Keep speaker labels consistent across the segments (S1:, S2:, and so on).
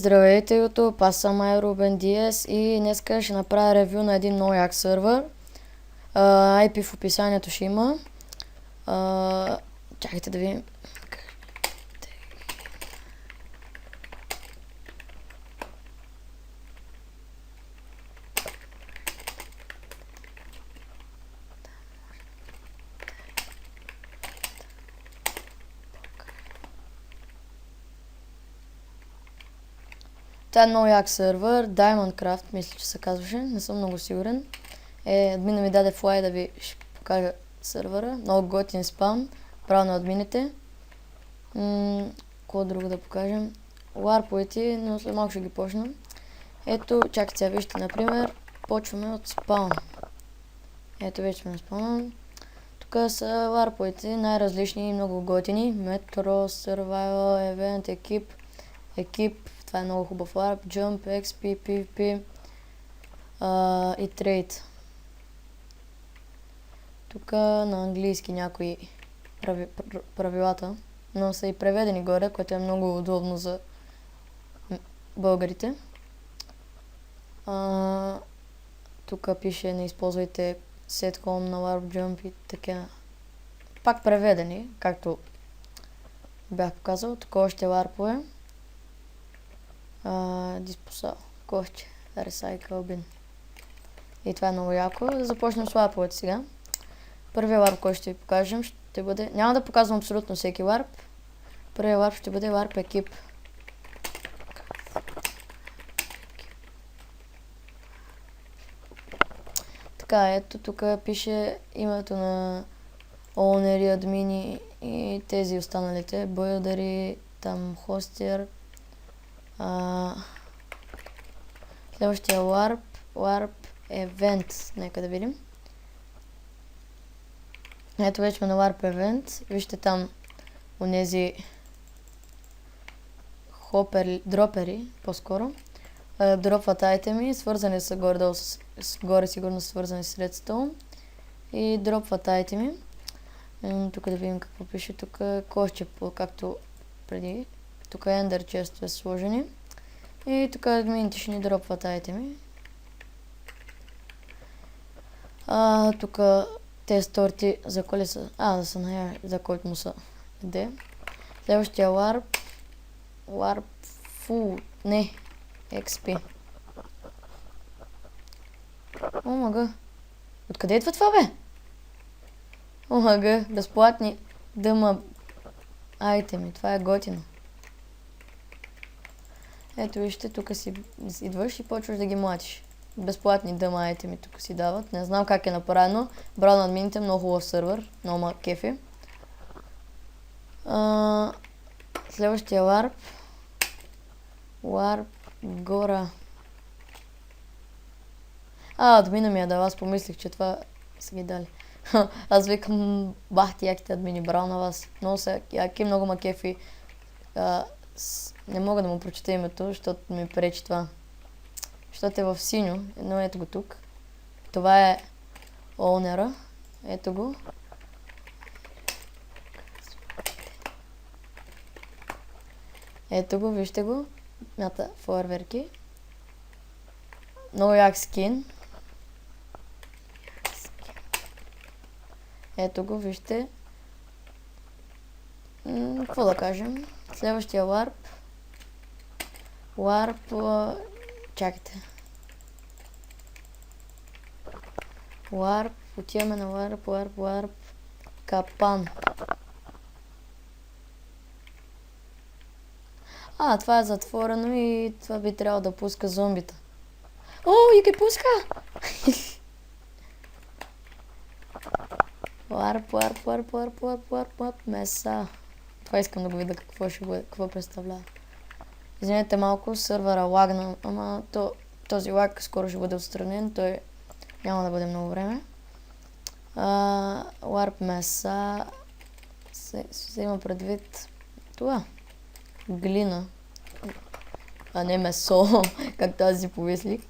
S1: Здравейте, YouTube, аз съм Рубен Диес и днеска ще направя ревю на един много як сървър. IP в описанието ще има. Чакайте да видим. Това е много як сървър, Diamondcraft, мисля, че се казваше, не съм много сигурен. Админа ми даде флай да ви ще покажа сървъра, много готин спам, право на админите. Какво друго да покажем? Ларповете, но след малко ще ги почнем. Ето, чакайте сега, вижте, например, почваме от спаун. Ето, вече сме на спаун. Тук са ларповете, най-различни и много готини. Metro, Survival, Event, екип. Това е много хубав LARP, Jump, XP, PvP и Trade. Тук на английски някои правилата, но са и преведени горе, което е много удобно за българите. Тук пише не използвайте set home на LARP, Jump и така. Пак преведени, както бях показал. Тук още ларпове. Диспосал, кошче, Recycle bin. И това е много яко. Да започнем с ларповете сега. Първият ларп, който ще ви покажем, ще бъде... Няма да показвам абсолютно всеки ларп. Първият ларп ще бъде ларп екип. Така, ето тук пише името на оунери, админи и тези останалите. Билдери, там хостер. Следващия LARP Event. Нека да видим. Ето вече сме на LARP Event. Вижте там онези дропери, по-скоро. Дропват айтеми, свързани са горе сигурно свързани с Redstone. И дропват айтеми. Тук да видим какво пише. Тук кошче, както преди. Тук Ender Chest е сложени. И тук админите ще ни дропват айтеми. Тук тези торти за коли са... да са наяви, за който му са. Де? Следващия LARP. LARP Full. Не. XP. Омага. Откъде идва това, бе? Омага. Безплатни дъма айтеми. Това е готино. Ето вижте, тук си идваш и почваш да ги млатиш. Безплатни дъма айтеми тук си дават. Не знам как е направено. Браво на админите, много хубав сървър. Много ма кефи. Следващия LARP. LARP Гора. Админа ми е дал. Аз помислих, че това са ги дали. Аз викам, бахти яките админи. Браво на вас. Много са яки, много ма кефи. Не мога да му прочета името, защото ми пречи това. Защото е в синьо, но ето го тук. Това е оунера. Ето го. Ето го, вижте го. Мята фойерверки. Много як скин. Ето го, вижте. Какво да кажем? Следващия LARP. Чакайте. LARP. Отиваме на LARP. Капан. Това е затворено и това би трябвало да пуска зомбита. И ги пуска! LARP. Меса. Това искам да го видя какво ще бъде, какво представлява. Извинете малко, сървъра лагна, ама този лаг скоро ще бъде отстранен, той няма да бъде много време. LARP меса се има предвид това. Глина. Не месо, както аз си повислих.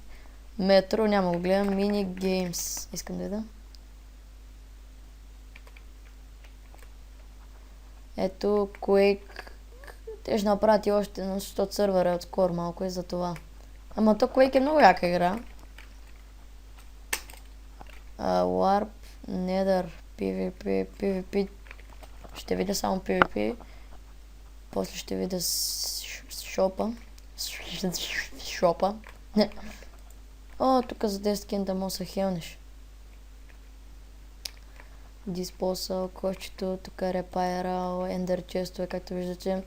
S1: Метро, няма го гледам. Мини геймс. Искам да видя. Ето Quake Те ще направят и още, но защото сървър е отскоро малко и за това. Ама то Quake е много яка игра. Warp, Nether, PvP, PvP. Ще видя само PvP. После ще видя шопа. Шопа. Не. О, тук за 10 кента може да хелнеш. Disposal, кошчето, тук е Repair, Ender Chest, както виждате.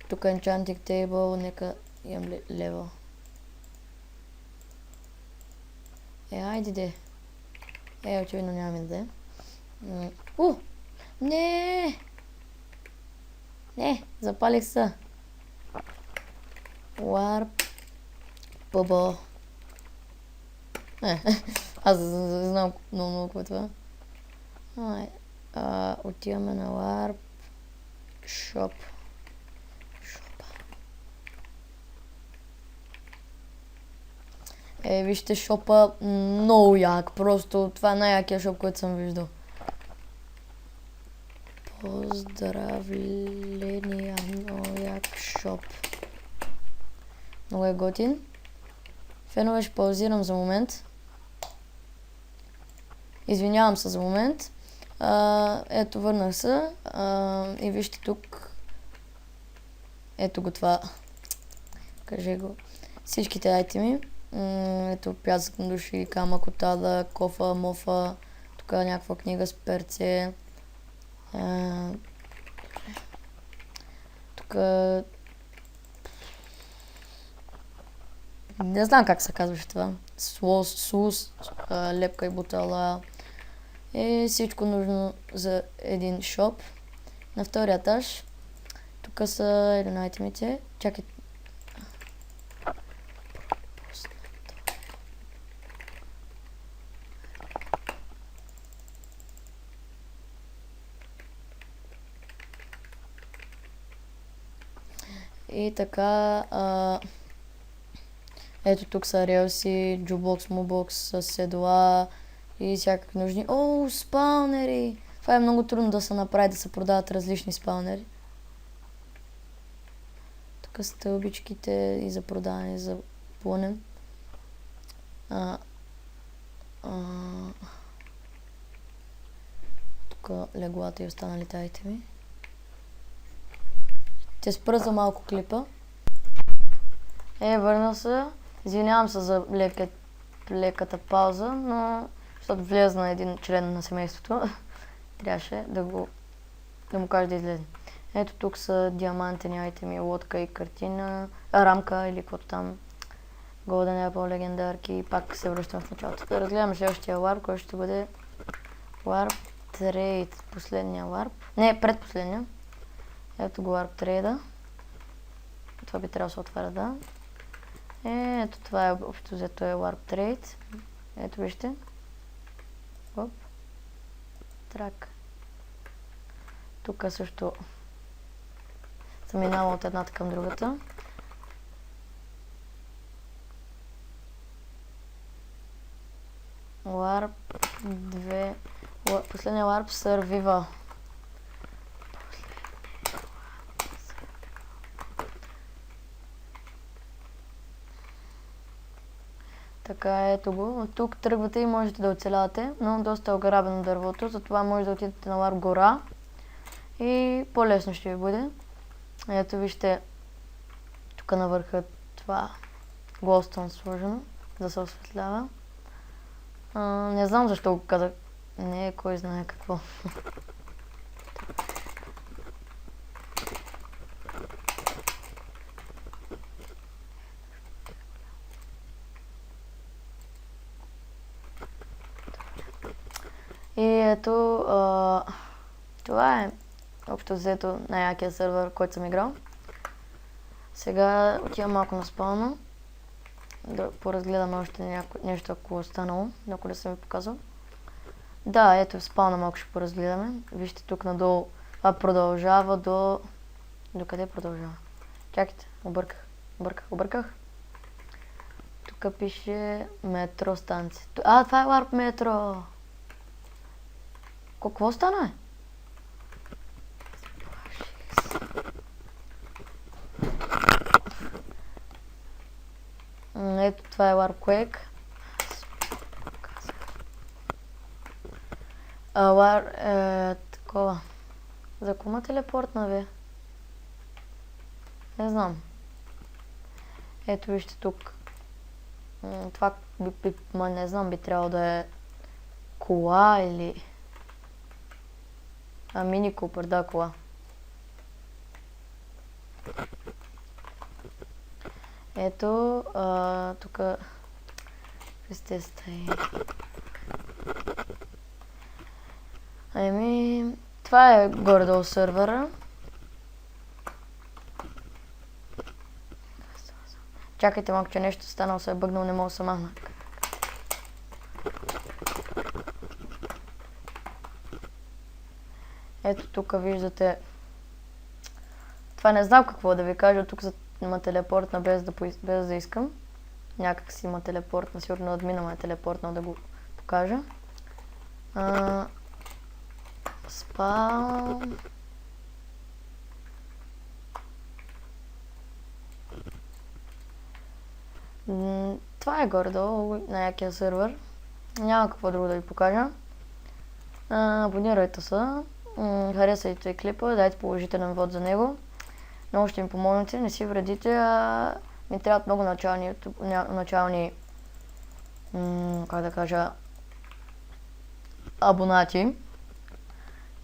S1: Тук е Enchanting Table, нека имам левел. Айде де. Очевидно нямаме да де. Не! Не, запалих се. Warp. Бобо. Аз знам много какво е това. Отиваме на Warp. Shop. Вижте шопа, много як, просто това е най-якия шоп, който съм виждал. Поздравления, много як шоп. Много е готин. Фенове, ще паузирам за момент. Извинявам се за момент. Ето, върнах се. И вижте тук. Ето го това. Кажи го. Всичките айтеми. Ето пясък на души, камък от ада, кофа, мофа. Тук е някаква книга с перце. Тук не знам как се казваше това. Сус, лепка и бутала. Всичко нужно за един шоп. На втория етаж. Тук са един айтемите. Чакайте. И така, ето тук са релси, джубокс, мубокс, седла и всякакви нужни. О, спаунери! Това е много трудно да се направи, да се продават различни спаунери. Тук са стълбичките и за продаване, за плънен. Тук леглата и останалите айтеми. Ще спра за малко клипа. Върнал се. Извинявам се за леката пауза, но защото влезна един член на семейството, трябваше да му кажа да излезе. Ето тук са диамантени айтеми, лодка и картина, рамка или каквото там. Golden Apple, легендарки. Пак се връщам в началото. Да разгледаме следващия warp, който ще бъде Warp Trade. Последния warp. Не, предпоследния. Ето го Warp Trade. Това би трябвало да се отваря, да. Ето това е общо взето е Warp Trade. Ето вижте. Оп. Трак. Тук също съм минала от едната към другата. Warp 2. Последния Warp Survival. Така, ето го. От тук тръгвате и можете да оцелявате, но доста е ограбено дървото, затова може да отидете на Warp гора и по-лесно ще ви бъде. Ето вижте, тук на върха това глоустон сложено, да се осветлява. Не знам защо го казах. Не, кой знае какво. И ето, това е общо взето най-якия сървър, който съм играл. Сега отивам малко на спална. Да поразгледаме още нещо, ако е останало, ако не съм ви показал. Да, ето в спална малко ще поразгледаме. Вижте тук надолу. Това продължава до... До къде продължава? Чакайте, обърках. Тук пише метро станция. Това е Warp метро! Какво стана? Ето това е Warquake. Такова. За кома телепортна, бе? Не знам. Ето вижте тук. Това не знам, би трябвало да е кола или... Мини Купър, да, кола. Ето, тук... Това е горе-долу сървъра. Чакайте малко, че нещо станало, се е бъгнал, не мога да се махна. Ето тук виждате... Това не знам какво да ви кажа, тук има телепортна без да искам. Някак си има телепортна, сигурно админа е телепортнал да го покажа. Спам... Това е горе-долу на якия сървър. Няма какво друго да ви покажа. Абонирайте се, харесайте клипа, дайте положителен вод за него. Много ще ми помогнете, не си вредите, ми трябват много начални как да кажа, абонати.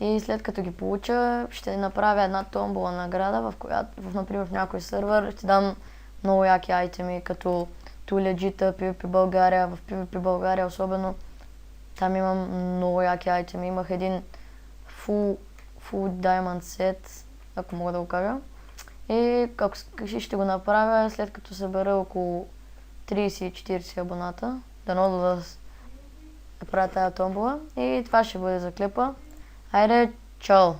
S1: И след като ги получа, ще направя една томбола награда, в която, например, в някой сървър ще дам много яки айтеми, като Туледжита, PvP България, в PvP България особено. Там имам много яки айтеми. Имах един full diamond set, ако мога да го кажа. И ще го направя след като събера около 30-40 абоната. Дано да правя тая томбола. И това ще бъде за клипа. Хайде, чао!